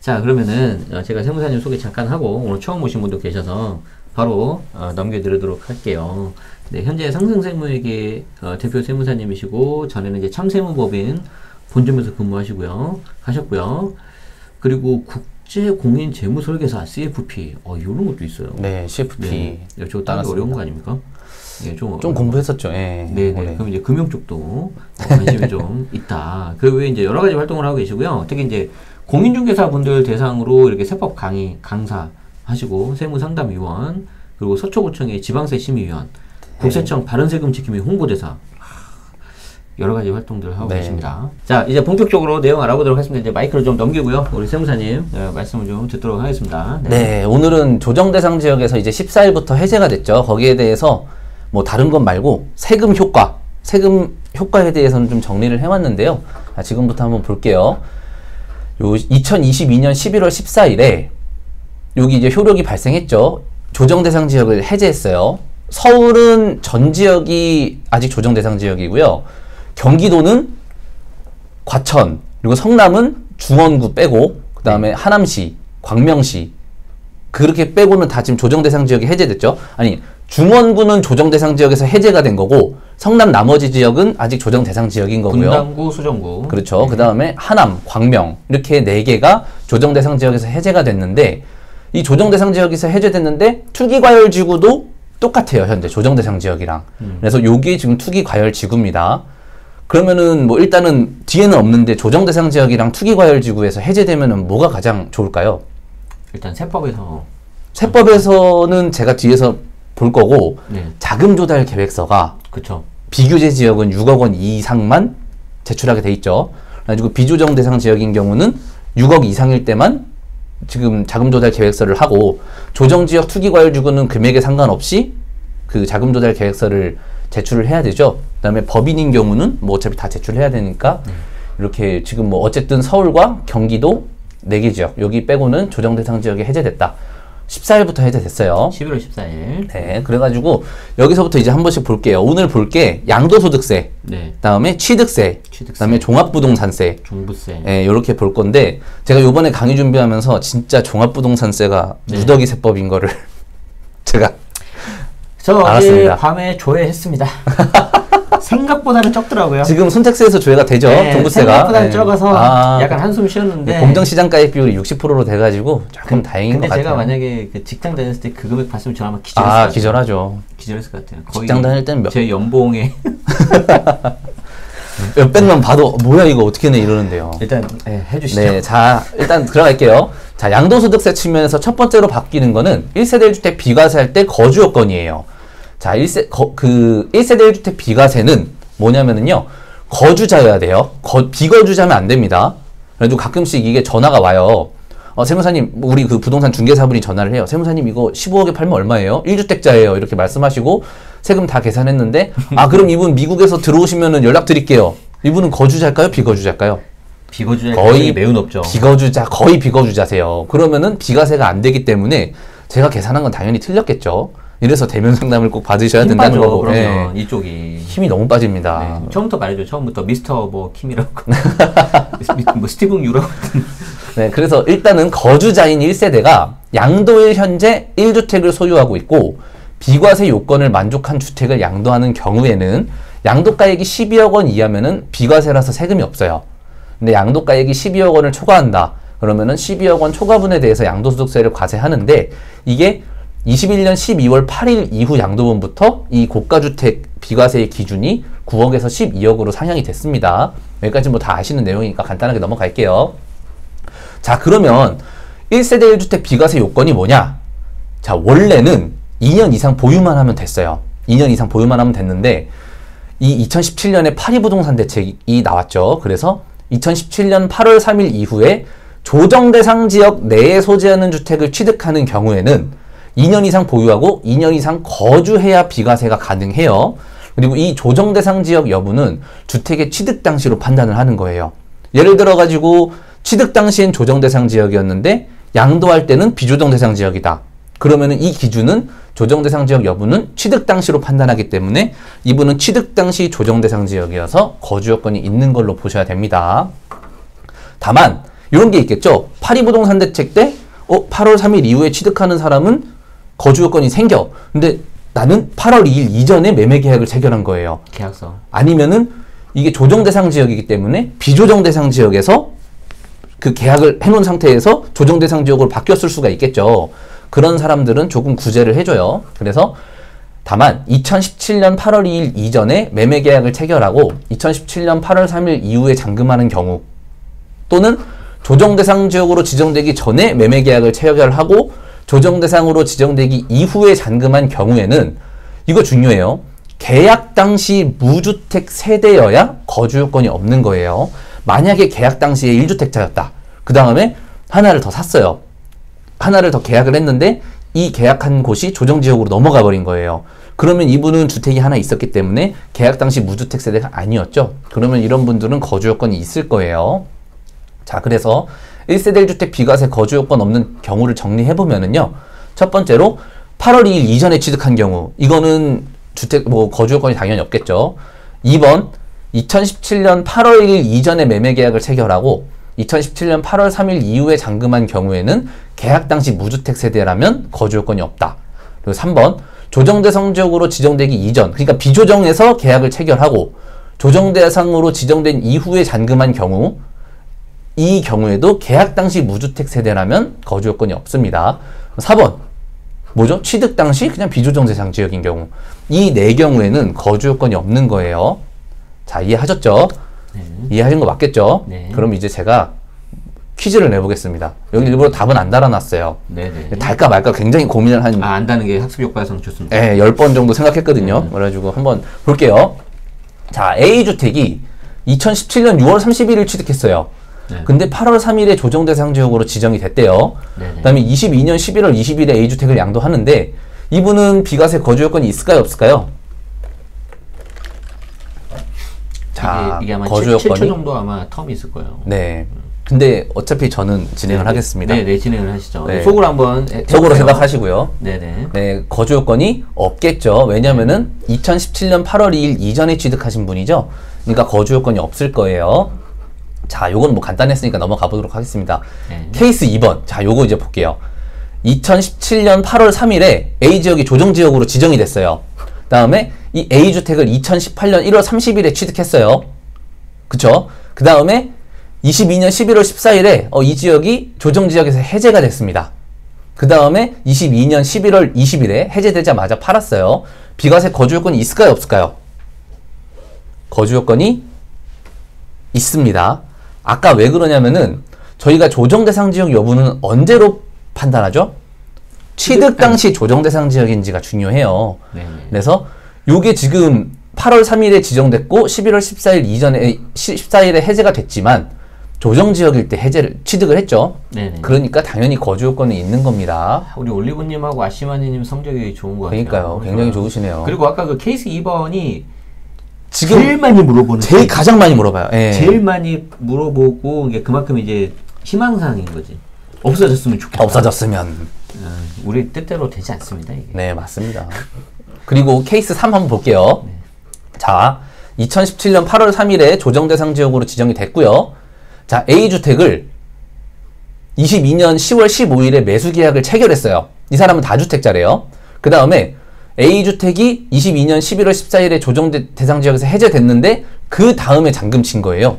자, 그러면은 제가 세무사님 소개 잠깐 하고 오늘 처음 오신 분도 계셔서 바로 넘겨드리도록 할게요. 네, 현재 상승세무회계 대표 세무사님이시고 전에는 이제 참세무법인 본점에서 하셨고요. 그리고 국제공인재무설계사 CFP 이런 것도 있어요. 네, CFP. 네, 저거 따기 어려운 거 아닙니까? 네, 좀 공부했었죠. 예. 네. 그럼 이제 금융 쪽도 관심이 좀 있다. 그 외에 이제 여러 가지 활동을 하고 계시고요. 특히 이제 공인중개사 분들 대상으로 이렇게 세법 강사 하시고 세무상담위원, 그리고 서초구청의 지방세 심의위원, 국세청 바른세금 지킴이 홍보대사, 여러 가지 활동들을 하고 계십니다. 자, 이제 본격적으로 내용 알아보도록 하겠습니다. 이제 마이크를 좀 넘기고요. 우리 세무사님 말씀을 좀 듣도록 하겠습니다. 네, 오늘은 조정대상 지역에서 이제 14일부터 해제가 됐죠. 거기에 대해서 뭐 다른 것 말고 세금 효과에 대해서는 좀 정리를 해왔는데요. 지금부터 한번 볼게요. 요 2022년 11월 14일에 여기 이제 효력이 발생했죠. 조정대상 지역을 해제했어요. 서울은 전 지역이 아직 조정대상 지역이고요. 경기도는 과천, 그리고 성남은 중원구 빼고, 그 다음에 하남시, 광명시, 그렇게 빼고는 다 지금 조정대상 지역이 해제됐죠. 아니, 중원구는 조정대상 지역에서 해제가 된 거고, 성남 나머지 지역은 아직 조정대상 지역인 거고요. 분당구, 수정구. 그렇죠. 네. 그 다음에 하남, 광명, 이렇게 4개가 조정대상 지역에서 해제가 됐는데, 이 조정대상 지역에서 해제됐는데, 투기과열지구도 똑같아요. 현재 조정대상 지역이랑. 그래서 요게 지금 투기과열지구입니다. 그러면은 뭐 일단은 뒤에는 없는데 조정대상 지역이랑 투기과열지구에서 해제되면은 뭐가 가장 좋을까요? 일단 세법에서는 제가 뒤에서 볼 거고, 자금조달 계획서가 그쵸. 비규제 지역은 6억 원 이상만 제출하게 돼 있죠. 그래가지고 비조정 대상 지역인 경우는 6억 이상일 때만 지금 자금조달 계획서를 하고, 조정지역 투기과열지구는 금액에 상관없이 그 자금조달 계획서를 제출을 해야 되죠. 그 다음에 법인인 경우는 뭐 어차피 다 제출해야 되니까 이렇게 지금 뭐 어쨌든 서울과 경기도 4개 지역, 여기 빼고는 조정대상 지역이 해제됐다. 14일부터 해제됐어요. 11월 14일. 네, 그래가지고 여기서부터 이제 한 번씩 볼게요. 오늘 볼 게 양도소득세, 그다음에 취득세, 그다음에 종합부동산세, 종부세. 네, 이렇게 볼 건데 제가 요번에 강의 준비하면서 진짜 종합부동산세가 누더기 세법인 거를 제가 저 알았습니다. 어제 밤에 조회했습니다. 생각보다는 적더라고요. 지금 손택스에서 조회가 되죠. 종부세가. 생각보다는 적어서 약간 한숨 쉬었는데 공정시장가액 비율이 60%로 돼가지고 조금 다행인 것 같아요. 근데 제가 만약에 그 직장 다녔을 때 그 금액 봤으면 저 아마 기절했을 것 같아요. 기절하죠. 기절했을 것 같아요. 거의 직장 다닐 때는 제 연봉에 몇백만 봐도 뭐야 이거 어떻게 내 이러는데요. 일단 해주시죠. 네, 자 일단 들어갈게요. 자, 양도소득세 측면에서 첫 번째로 바뀌는 거는 1세대 1주택 비과세할 때 거주 요건이에요. 자, 1세대 1주택 비과세는 뭐냐면은요, 거주자여야 돼요. 비거주자면 안 됩니다. 그래가지고 가끔씩 이게 전화가 와요. 세무사님, 우리 그 부동산 중개사분이 전화를 해요. 세무사님, 이거 15억에 팔면 얼마예요? 1주택자예요. 이렇게 말씀하시고, 세금 다 계산했는데, 그럼 이분 미국에서 들어오시면은 연락드릴게요. 이분은 거주자일까요? 비거주자일까요? 거의 매우 높죠. 거의 비거주자세요. 그러면은 비과세가 안 되기 때문에 제가 계산한 건 당연히 틀렸겠죠. 이래서 대면 상담을 꼭 받으셔야 된다는 거고. 그러면 이쪽이 힘이 너무 빠집니다. 처음부터 말해줘. 처음부터 미스터 뭐 킴이라고 뭐 스티븐 유라고. 네, 그래서 일단은 거주자인 1세대가 양도일 현재 1주택을 소유하고 있고 비과세 요건을 만족한 주택을 양도하는 경우에는 양도가액이 12억 원 이하면은 비과세라서 세금이 없어요. 근데 양도가액이 12억 원을 초과한다. 그러면은 12억 원 초과분에 대해서 양도소득세를 과세하는데, 이게 21년 12월 8일 이후 양도분부터 이 고가주택 비과세의 기준이 9억에서 12억으로 상향이 됐습니다. 여기까지 뭐 다 아시는 내용이니까 간단하게 넘어갈게요. 자, 그러면 1세대 1주택 비과세 요건이 뭐냐? 자, 원래는 2년 이상 보유만 하면 됐어요. 2년 이상 보유만 하면 됐는데, 이 2017년에 파리부동산 대책이 나왔죠. 그래서 2017년 8월 3일 이후에 조정대상 지역 내에 소재하는 주택을 취득하는 경우에는 2년 이상 보유하고 2년 이상 거주해야 비과세가 가능해요. 그리고 이 조정대상 지역 여부는 주택의 취득 당시로 판단을 하는 거예요. 예를 들어 가지고 취득 당시엔 조정대상 지역이었는데 양도할 때는 비조정대상 지역이다. 그러면은 이 기준은 조정대상 지역 여부는 취득 당시로 판단하기 때문에 이분은 취득 당시 조정대상 지역이어서 거주 요건이 있는 걸로 보셔야 됩니다. 다만 이런 게 있겠죠. 파리부동산 대책 때 8월 3일 이후에 취득하는 사람은 거주 요건이 생겨. 근데 나는 8월 2일 이전에 매매 계약을 체결한 거예요. 계약서. 아니면은 이게 조정 대상 지역이기 때문에 비조정 대상 지역에서 그 계약을 해놓은 상태에서 조정 대상 지역으로 바뀌었을 수가 있겠죠. 그런 사람들은 조금 구제를 해줘요. 그래서 다만 2017년 8월 2일 이전에 매매 계약을 체결하고 2017년 8월 3일 이후에 잔금하는 경우 또는 조정 대상 지역으로 지정되기 전에 매매 계약을 체결하고 조정 대상으로 지정되기 이후에 잔금한 경우에는 이거 중요해요. 계약 당시 무주택 세대여야 거주 요건이 없는 거예요. 만약에 계약 당시에 1주택자였다. 그 다음에 하나를 더 샀어요. 하나를 더 계약을 했는데 이 계약한 곳이 조정지역으로 넘어가 버린 거예요. 그러면 이분은 주택이 하나 있었기 때문에 계약 당시 무주택 세대가 아니었죠. 그러면 이런 분들은 거주 요건이 있을 거예요. 자, 그래서 1세대 1주택 비과세 거주 요건 없는 경우를 정리해보면은요. 첫 번째로 8월 2일 이전에 취득한 경우, 이거는 주택, 거주 요건이 당연히 없겠죠. 2번, 2017년 8월 1일 이전에 매매 계약을 체결하고 2017년 8월 3일 이후에 잔금한 경우에는 계약 당시 무주택 세대라면 거주 요건이 없다. 그리고 3번, 조정 대상 지역으로 지정되기 이전, 그러니까 비조정에서 계약을 체결하고 조정 대상으로 지정된 이후에 잔금한 경우, 이 경우에도 계약 당시 무주택 세대라면 거주 요건이 없습니다. 4번, 뭐죠? 취득 당시 그냥 비조정 대상 지역인 경우, 이 네 경우에는 거주 요건이 없는 거예요. 자, 이해하셨죠? 네. 이해하신 거 맞겠죠? 네. 그럼 이제 제가 퀴즈를 내보겠습니다. 여기 일부러 답은 안 달아놨어요. 네네. 달까 말까 굉장히 고민을 한 안다는 게 학습 효과상 좋습니다. 10번 정도 생각했거든요. 그래가지고 한번 볼게요. 자, A주택이 2017년 6월 31일 취득했어요. 네. 근데 8월 3일에 조정 대상 지역으로 지정이 됐대요. 네네. 그다음에 22년 11월 20일에 A주택을 양도하는데 이분은 비과세 거주 요건이 있을까요, 없을까요? 자, 이게 아마 거주 7초 요건이 정도 아마 텀이 있을 거예요. 네. 근데 어차피 저는 진행을 하겠습니다. 네, 진행을 하시죠. 네. 속으로 한번 속으로 해보세요. 생각하시고요. 네네. 네, 거주 요건이 없겠죠. 왜냐면은 2017년 8월 2일 이전에 취득하신 분이죠. 그러니까 거주 요건이 없을 거예요. 자, 요건 뭐 간단했으니까 넘어가 보도록 하겠습니다. 네. 케이스 2번. 자, 요거 이제 볼게요. 2017년 8월 3일에 A지역이 조정지역으로 지정이 됐어요. 다음에 이 A주택을 2018년 1월 30일에 취득했어요. 그쵸? 그 다음에 22년 11월 14일에 이 지역이 조정지역에서 해제가 됐습니다. 그 다음에 22년 11월 20일에 해제되자마자 팔았어요. 비과세 거주요건이 있을까요, 없을까요? 거주요건이 있습니다. 아까 왜 그러냐면은 저희가 조정대상 지역 여부는 언제로 판단하죠? 취득 당시 조정대상 지역인지가 중요해요. 네네. 그래서 요게 지금 8월 3일에 지정됐고 11월 14일 이전에 14일에 해제가 됐지만 조정지역일 때 취득을 했죠. 네네. 그러니까 당연히 거주 요건이 있는 겁니다. 우리 올리브님하고 아시마니님 성적이 좋은 것 같아요. 그러니까요. 굉장히 좋으시네요. 그리고 아까 그 케이스 2번이 지금 제일 많이 물어보는 제일 가장 많이 물어봐요. 예. 제일 많이 물어보고 이게 그만큼 이제 희망사항인 거지. 없어졌으면 좋겠다. 없어졌으면. 우리 뜻대로 되지 않습니다. 이게. 네, 맞습니다. 그리고 케이스 3 한번 볼게요. 네. 자, 2017년 8월 3일에 조정대상 지역으로 지정이 됐고요. 자, A주택을 22년 10월 15일에 매수 계약을 체결했어요. 이 사람은 다주택자래요. 그 다음에 A주택이 22년 11월 14일에 조정대상 지역에서 해제됐는데 그 다음에 잔금 친 거예요.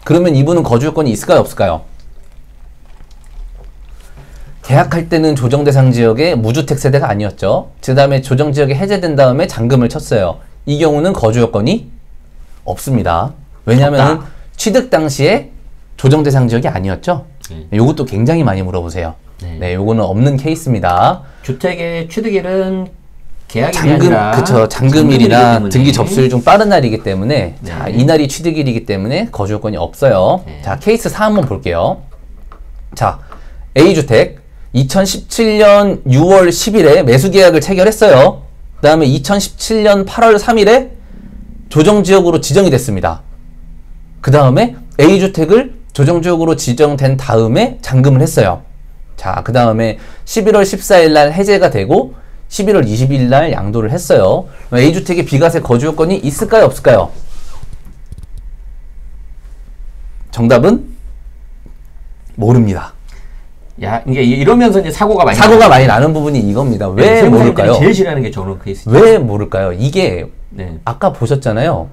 그러면 이분은 거주 요건이 있을까요, 없을까요? 계약할 때는 조정대상 지역의 무주택 세대가 아니었죠. 그 다음에 조정지역이 해제된 다음에 잔금을 쳤어요. 이 경우는 거주 요건이 없습니다. 왜냐하면 취득 당시에 조정대상 지역이 아니었죠. 요것도 굉장히 많이 물어보세요. 네, 요거는 없는 케이스입니다. 주택의 취득일은 계약일이 잔금, 아니라 그쵸. 잔금일이나 때문에. 등기 접수일 중 빠른 날이기 때문에 네. 자, 이날이 취득일이기 때문에 거주 요건이 없어요. 네. 자, 케이스 4 한번 볼게요. 자, A주택 2017년 6월 10일에 매수 계약을 체결했어요. 그 다음에 2017년 8월 3일에 조정지역으로 지정이 됐습니다. 그 다음에 A주택을 조정지역으로 지정된 다음에 잔금을 했어요. 자, 그 다음에 11월 14일 날 해제가 되고 11월 20일 날 양도를 했어요. A주택의 비과세 거주 요건이 있을까요, 없을까요? 모릅니다. 야, 이게 이러면서 이제 사고가 많이 나는 부분이 이겁니다. 왜 네, 모를까요? 제일 싫어하는 게 저런 케이스. 왜 모를까요? 이게 네. 아까 보셨잖아요.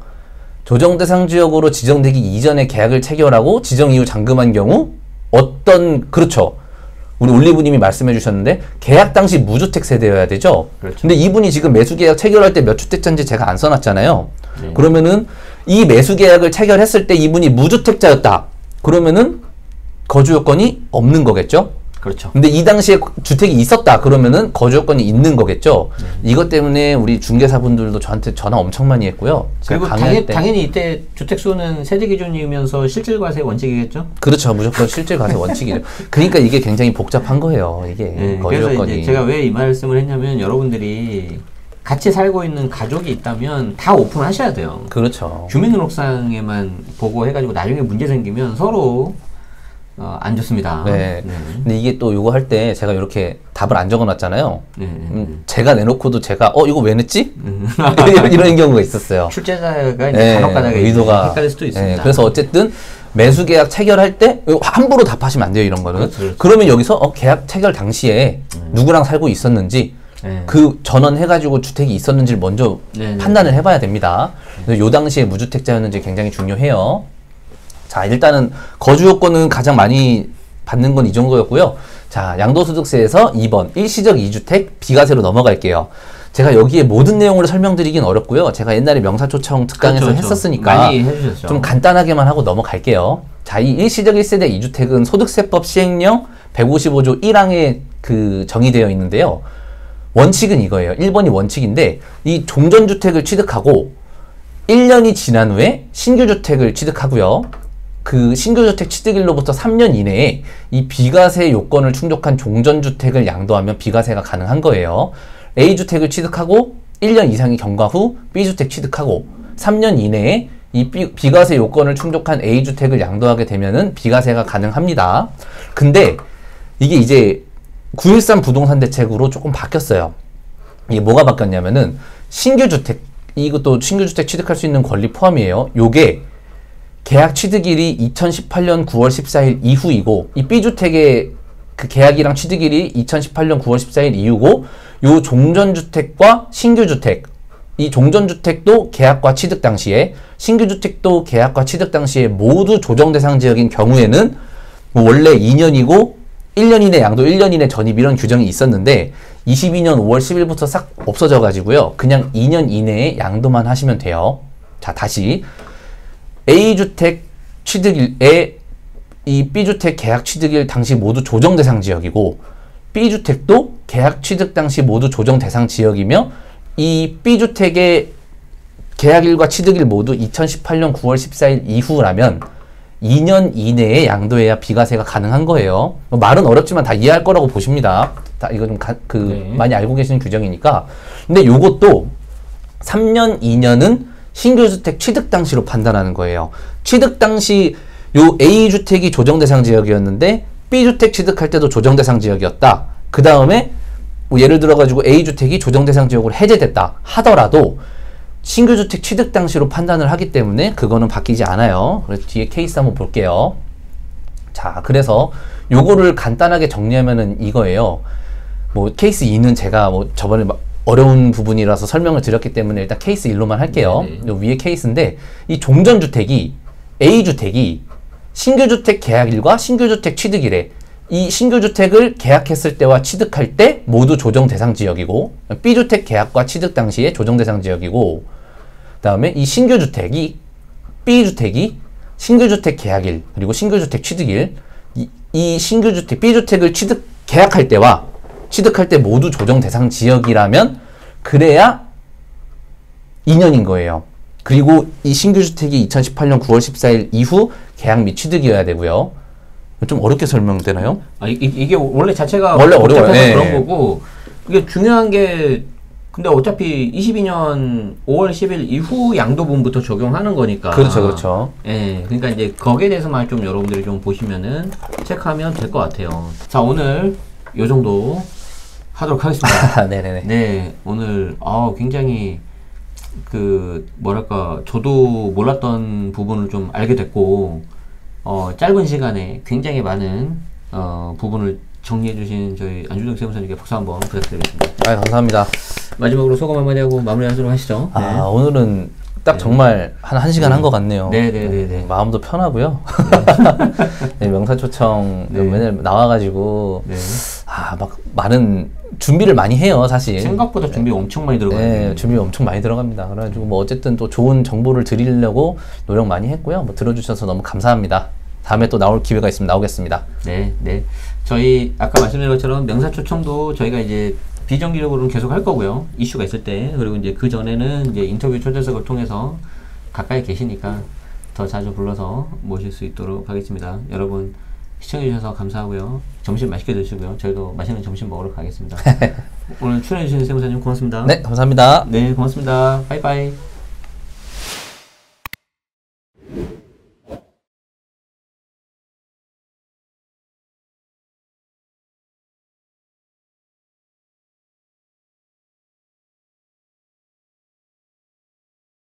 조정 대상 지역으로 지정되기 이전에 계약을 체결하고 지정 이후 잠금한 경우 그렇죠. 우리 올리브님이 말씀해 주셨는데 계약 당시 무주택 세대여야 되죠. 그렇죠. 근데 이분이 지금 매수 계약 체결할 때 몇 주택자인지 제가 안 써놨잖아요. 네. 그러면은 이 매수 계약을 체결했을 때 이분이 무주택자였다. 그러면은 거주 요건이 없는 거겠죠. 그렇죠. 근데 이 당시에 주택이 있었다. 그러면은 거주 요건이 있는 거겠죠. 이것 때문에 우리 중개사분들도 저한테 전화 엄청 많이 했고요. 그리고 당연히 이때 주택수는 세대 기준이면서 실질과세 원칙이겠죠? 그렇죠. 무조건 실질과세 원칙이죠. 그러니까 이게 굉장히 복잡한 거예요. 이게 네, 거주 그래서 요건이. 이제 제가 왜 이 말씀을 했냐면 여러분들이 같이 살고 있는 가족이 있다면 다 오픈하셔야 돼요. 그렇죠. 주민등록상에만 보고 해가지고 나중에 문제 생기면 서로 안 좋습니다. 네. 근데 이게 또 이거 할 때 제가 이렇게 답을 안 적어놨잖아요. 제가 내놓고도 제가 이거 왜 냈지? 이런 경우가 있었어요. 출제자가 이제 간혹가다가 의도가 헷갈릴 수도 있습니다. 그래서 어쨌든 매수 계약 체결할 때 함부로 답하시면 안 돼요. 이런 거는. 그렇죠. 그러면 여기서 계약 체결 당시에 누구랑 살고 있었는지 그 전원해가지고 주택이 있었는지를 먼저 판단을 해봐야 됩니다. 그래서 요 당시에 무주택자였는지 굉장히 중요해요. 자, 일단은 거주 요건은 가장 많이 받는 건 이 정도였고요. 자, 양도소득세에서 2번 일시적 2주택 비과세로 넘어갈게요. 제가 여기에 모든 내용을 설명드리긴 어렵고요. 제가 옛날에 명사초청 특강에서 그렇죠. 했었으니까 많이 해주셨죠. 좀 간단하게만 하고 넘어갈게요. 자, 이 일시적 1세대 2주택은 소득세법 시행령 155조 1항에 정의되어 있는데요. 원칙은 이거예요. 1번이 원칙인데 이 종전주택을 취득하고 1년이 지난 후에 신규주택을 취득하고요. 그 신규주택 취득일로부터 3년 이내에 이 비과세 요건을 충족한 종전주택을 양도하면 비과세가 가능한 거예요. A주택을 취득하고 1년 이상이 경과 후 B주택 취득하고 3년 이내에 이 비과세 요건을 충족한 A주택을 양도하게 되면은 비과세가 가능합니다. 근데 이게 이제 9.13 부동산 대책으로 조금 바뀌었어요. 이게 뭐가 바뀌었냐면은 신규주택, 이것도 신규주택 취득할 수 있는 권리 포함이에요. 요게 계약 취득일이 2018년 9월 14일 이후이고 이 B주택의 그 계약이랑 취득일이 2018년 9월 14일 이후고 요 종전주택과 신규주택 이 종전주택도 계약과 취득 당시에 신규주택도 계약과 취득 당시에 모두 조정대상 지역인 경우에는 뭐 원래 2년이고 1년 이내 양도 1년 이내 전입 이런 규정이 있었는데 22년 5월 10일부터 싹 없어져 가지고요. 그냥 2년 이내에 양도만 하시면 돼요. 자, 다시 A주택 취득일에 이 B주택 계약 취득일 당시 모두 조정 대상 지역이고 B주택도 계약 취득 당시 모두 조정 대상 지역이며 이 B주택의 계약일과 취득일 모두 2018년 9월 14일 이후라면 2년 이내에 양도해야 비과세가 가능한 거예요. 말은 어렵지만 다 이해할 거라고 보십니다. 다 이거 좀 많이 알고 계시는 규정이니까. 근데 요것도 3년, 2년은 신규주택 취득 당시로 판단하는 거예요. 취득 당시 요 A주택이 조정대상 지역이었는데 B주택 취득할 때도 조정대상 지역이었다. 그 다음에 뭐 예를 들어가지고 A주택이 조정대상 지역으로 해제됐다 하더라도 신규주택 취득 당시로 판단을 하기 때문에 그거는 바뀌지 않아요. 그래서 뒤에 케이스 한번 볼게요. 자, 그래서 요거를 간단하게 정리하면은 이거예요. 뭐 케이스 2는 제가 뭐 저번에 어려운 부분이라서 설명을 드렸기 때문에 일단 케이스 1로만 할게요. 요 위에 케이스인데 이 종전주택이 A주택이 신규주택 계약일과 신규주택 취득일에 이 신규주택을 계약했을 때와 취득할 때 모두 조정대상 지역이고 B주택 계약과 취득 당시에 조정대상 지역이고 그 다음에 이 신규주택이 B주택이 신규주택 계약일 그리고 신규주택 취득일 이 신규주택 B주택을 계약할 때와 취득할 때 모두 조정대상 지역이라면 그래야 2년인 거예요. 그리고 이 신규주택이 2018년 9월 14일 이후 계약 및 취득이어야 되고요. 좀 어렵게 설명되나요? 이게 원래 자체가 원래 어려워요. 네. 그런 거고 이게 중요한 게 근데 어차피 22년 5월 10일 이후 양도분부터 적용하는 거니까. 그렇죠, 그렇죠. 예, 그러니까 이제 거기에 대해서만 좀 여러분들이 좀 보시면은 체크하면 될 것 같아요. 자, 오늘 요 정도 하도록 하겠습니다. 네네네. 네, 오늘 굉장히 뭐랄까 저도 몰랐던 부분을 좀 알게 됐고 짧은 시간에 굉장히 많은 부분을 정리해 주신 저희 안준영 세무사님께 박수 한번 부탁드리겠습니다. 아, 감사합니다. 마지막으로 소감 한마디 하고 마무리하도록 하시죠. 아, 네. 오늘은 딱 정말 한 1시간 한 것 같네요. 네네네네. 마음도 편하고요. 네, 명사초청 맨날 나와가지고 네. 막 많은 준비를 많이 해요, 사실. 생각보다 준비 엄청 많이 들어가요. 네, 준비 엄청 많이 들어갑니다. 그래가지고 뭐 어쨌든 또 좋은 정보를 드리려고 노력 많이 했고요. 뭐 들어주셔서 너무 감사합니다. 다음에 또 나올 기회가 있으면 나오겠습니다. 네, 네. 저희 아까 말씀드린 것처럼 명사초청도 저희가 이제 비정기적으로는 계속 할 거고요. 이슈가 있을 때. 그리고 이제 그 전에는 이제 인터뷰 초대석을 통해서 가까이 계시니까 더 자주 불러서 모실 수 있도록 하겠습니다. 여러분 시청해주셔서 감사하고요. 점심 맛있게 드시고요. 저희도 맛있는 점심 먹으러 가겠습니다. 오늘 출연해주신 세무사님 고맙습니다. 네, 감사합니다. 네, 고맙습니다. 빠이빠이.